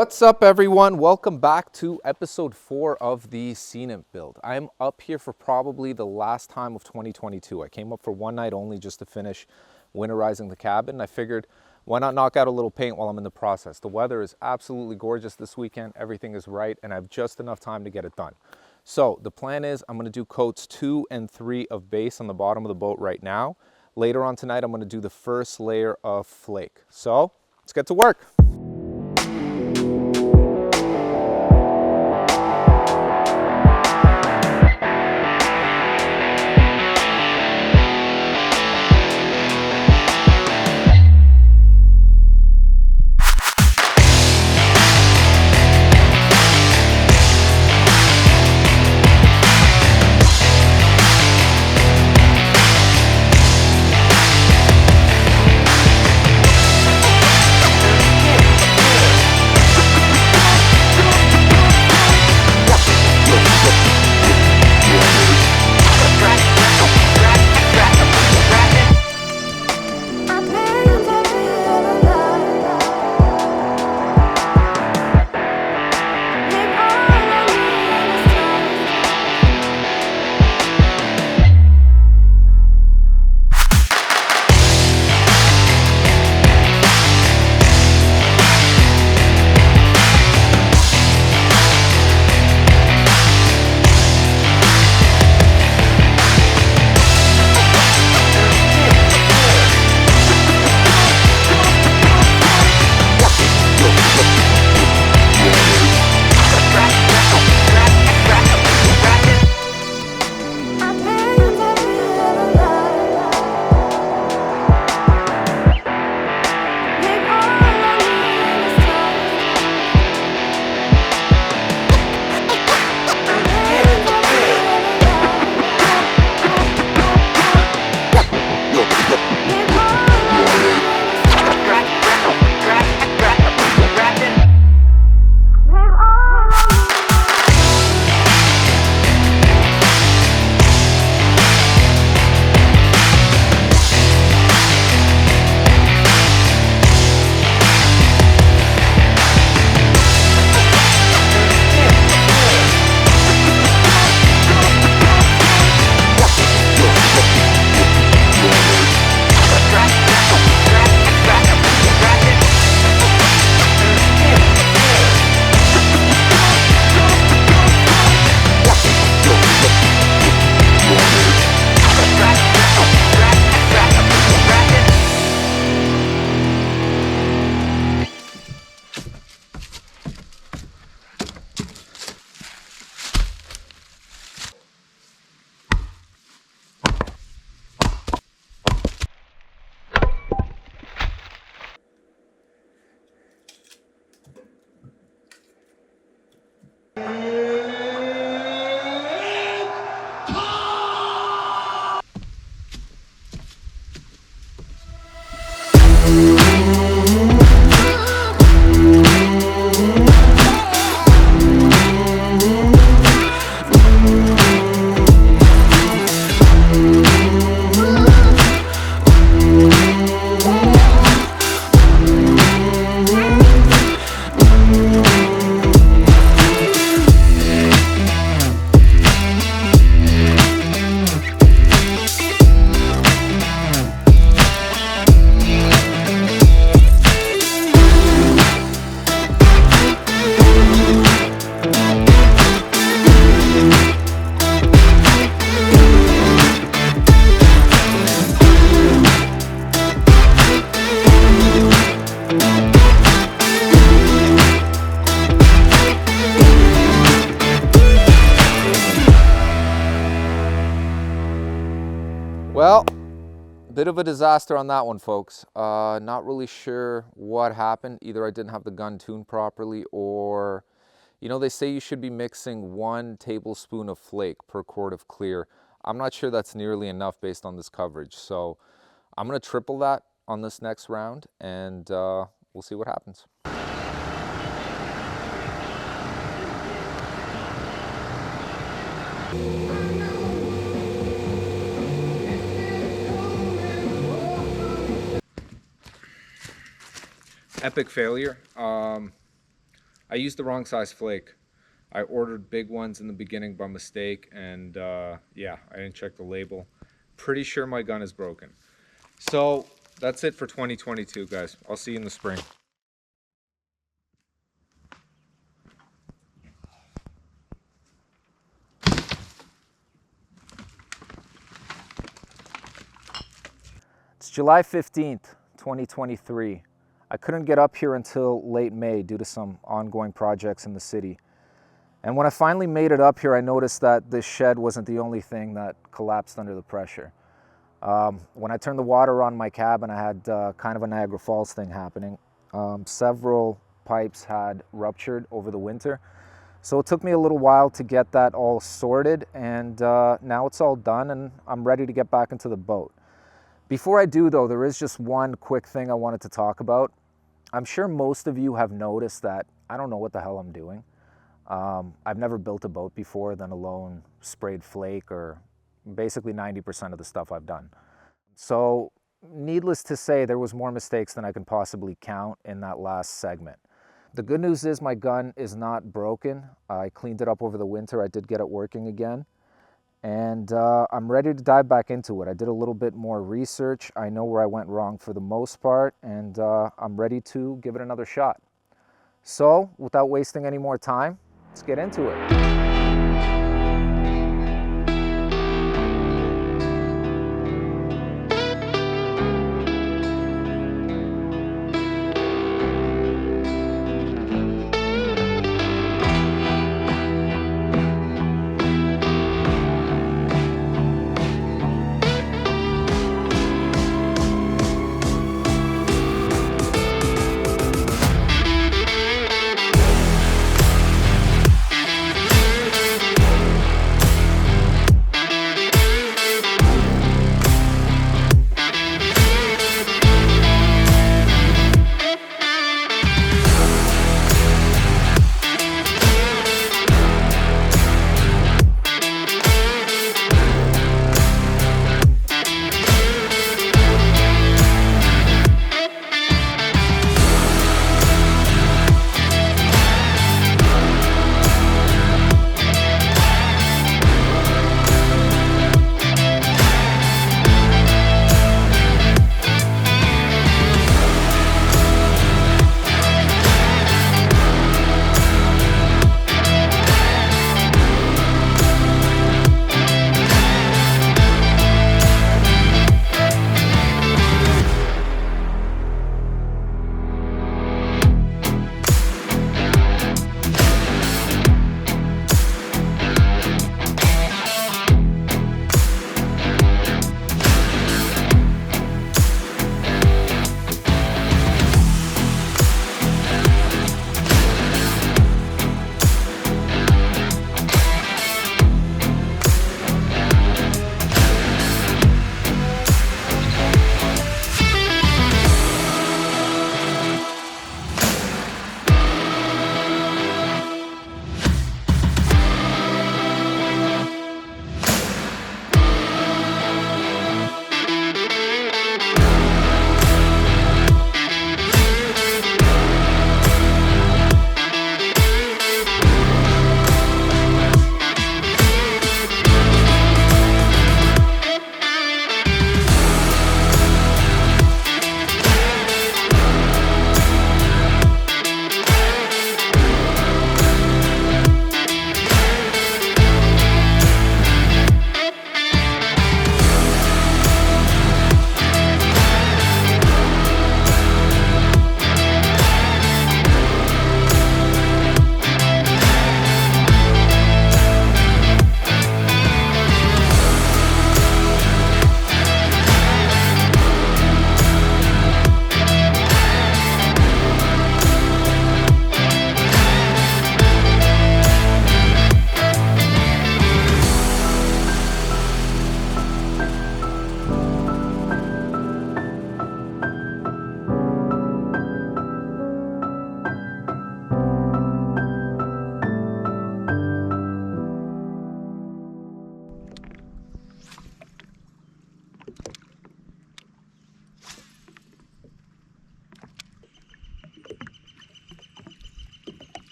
What's up, everyone? Welcome back to episode 4 of the Scenic build. I'm up here for probably the last time of 2022. I came up for one night only just to finish winterizing the cabin. I figured, why not knock out a little paint while I'm in the process? The weather is absolutely gorgeous this weekend. Everything is right, and I have just enough time to get it done. So the plan is I'm going to do coats 2 and 3 of base on the bottom of the boat right now. Later on tonight, I'm going to do the first layer of flake. So let's get to work. Well, a bit of a disaster on that one, folks. Not really sure what happened. Either I didn't have the gun tuned properly, or, they say you should be mixing 1 tablespoon of flake per quart of clear. I'm not sure that's nearly enough based on this coverage. So I'm going to triple that on this next round, and we'll see what happens. Epic failure. I used the wrong size flake. I ordered big ones in the beginning by mistake, and yeah, I didn't check the label. Pretty sure my gun is broken. So that's it for 2022, guys. I'll see you in the spring. It's July 15th, 2023. I couldn't get up here until late May due to some ongoing projects in the city. And when I finally made it up here, I noticed that this shed wasn't the only thing that collapsed under the pressure. When I turned the water on my cabin, I had kind of a Niagara Falls thing happening. Several pipes had ruptured over the winter. So it took me a little while to get that all sorted, and now it's all done and I'm ready to get back into the boat. Before I do though, there is just one quick thing I wanted to talk about. I'm sure most of you have noticed that I don't know what the hell I'm doing. I've never built a boat before, then alone sprayed flake, or basically 90% of the stuff I've done. So needless to say, there was more mistakes than I can possibly count in that last segment. The good news is my gun is not broken. I cleaned it up over the winter. I did get it working again. And I'm ready to dive back into it. I did a little bit more research. I know where I went wrong for the most part, and I'm ready to give it another shot. So without wasting any more time, let's get into it.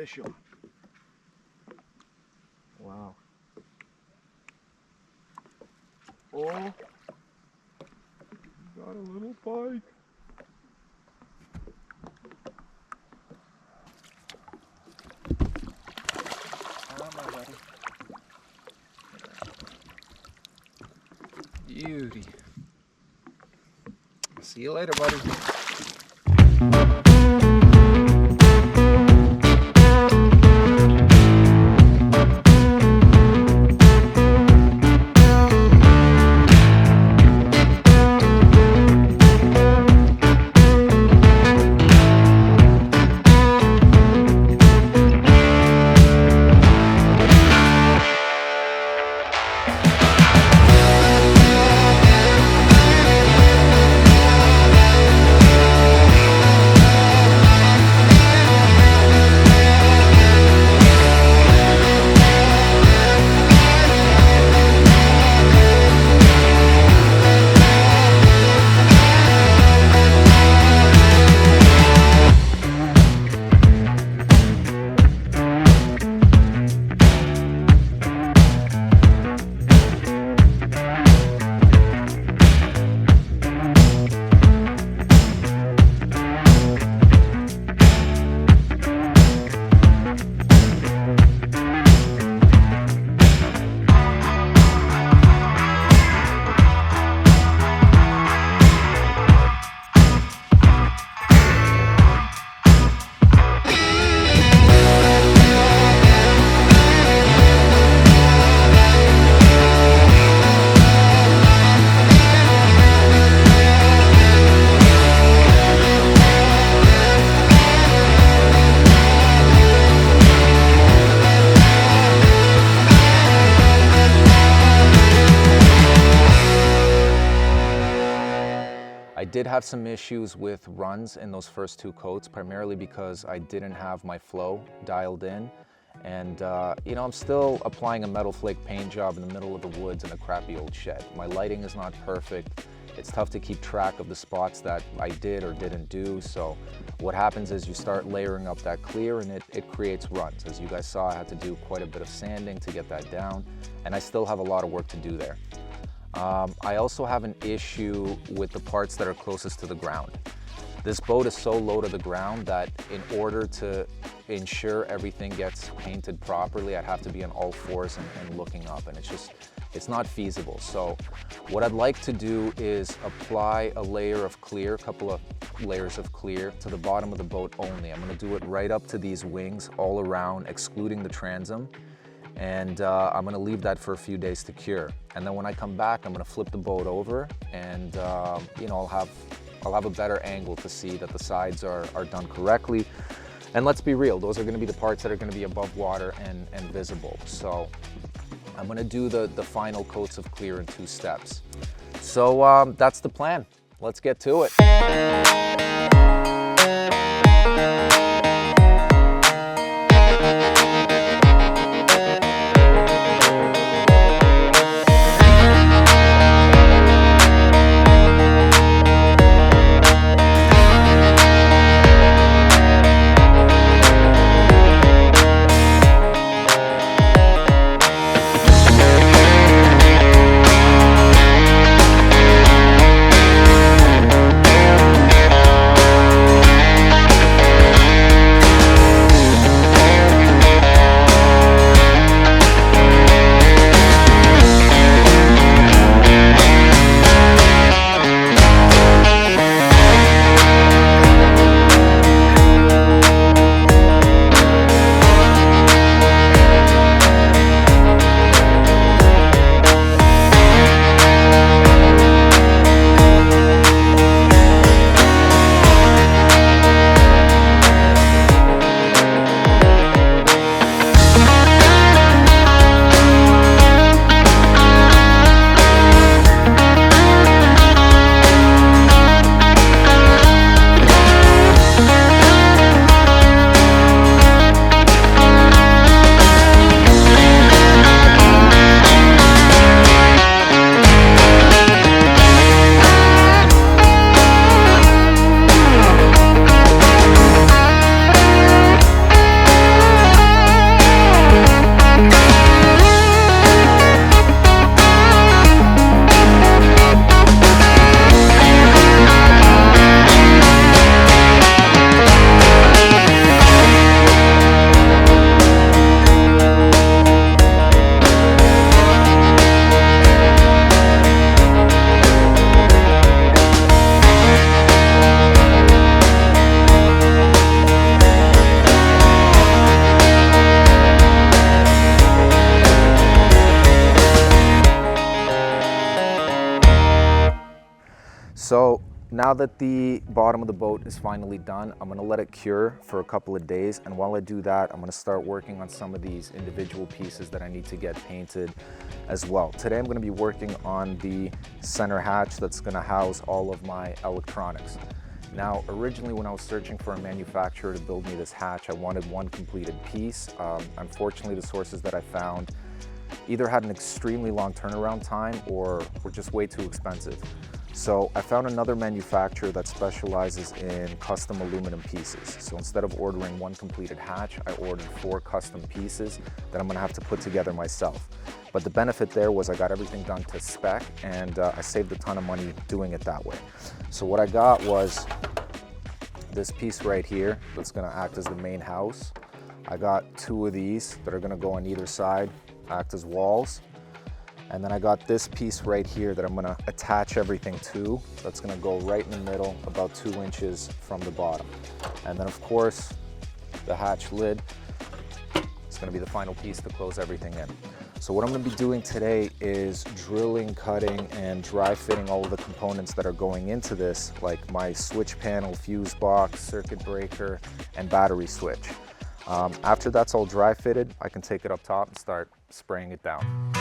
fish on. Wow. Oh, got a little pike. My buddy. Beauty. See you later, buddy. I did have some issues with runs in those first 2 coats, primarily because I didn't have my flow dialed in. And you know, I'm still applying a metal flake paint job in the middle of the woods in a crappy old shed. My lighting is not perfect. It's tough to keep track of the spots that I did or didn't do. So what happens is you start layering up that clear and it creates runs. As you guys saw, I had to do quite a bit of sanding to get that down, and I still have a lot of work to do there. I also have an issue with the parts that are closest to the ground. This boat is so low to the ground that in order to ensure everything gets painted properly, I'd have to be on all fours and looking up, and it's not feasible. So what I'd like to do is apply a layer of clear, a couple of layers of clear to the bottom of the boat only. I'm gonna do it right up to these wings all around, excluding the transom. And I'm gonna leave that for a few days to cure. And then when I come back, I'm gonna flip the boat over and you know, I'll have a better angle to see that the sides are done correctly. And let's be real, those are gonna be the parts that are gonna be above water and visible. So I'm gonna do the final coats of clear in 2 steps. So that's the plan. Let's get to it. So now that the bottom of the boat is finally done, I'm gonna let it cure for a couple of days. And while I do that, I'm gonna start working on some of these individual pieces that I need to get painted as well. Today, I'm gonna be working on the center hatch that's gonna house all of my electronics. Now, originally when I was searching for a manufacturer to build me this hatch, I wanted one completed piece. Unfortunately, the sources that I found either had an extremely long turnaround time or were just way too expensive. So I found another manufacturer that specializes in custom aluminum pieces. So instead of ordering one completed hatch, I ordered 4 custom pieces that I'm gonna have to put together myself. But the benefit there was I got everything done to spec, and I saved a ton of money doing it that way. So what I got was this piece right here that's gonna act as the main house. I got 2 of these that are gonna go on either side, act as walls. And then I got this piece right here that I'm gonna attach everything to. That's gonna go right in the middle, about 2 inches from the bottom. And then of course, the hatch lid is gonna be the final piece to close everything in. So what I'm gonna be doing today is drilling, cutting, and dry fitting all of the components that are going into this, like my switch panel, fuse box, circuit breaker, and battery switch. After that's all dry fitted, I can take it up top and start spraying it down.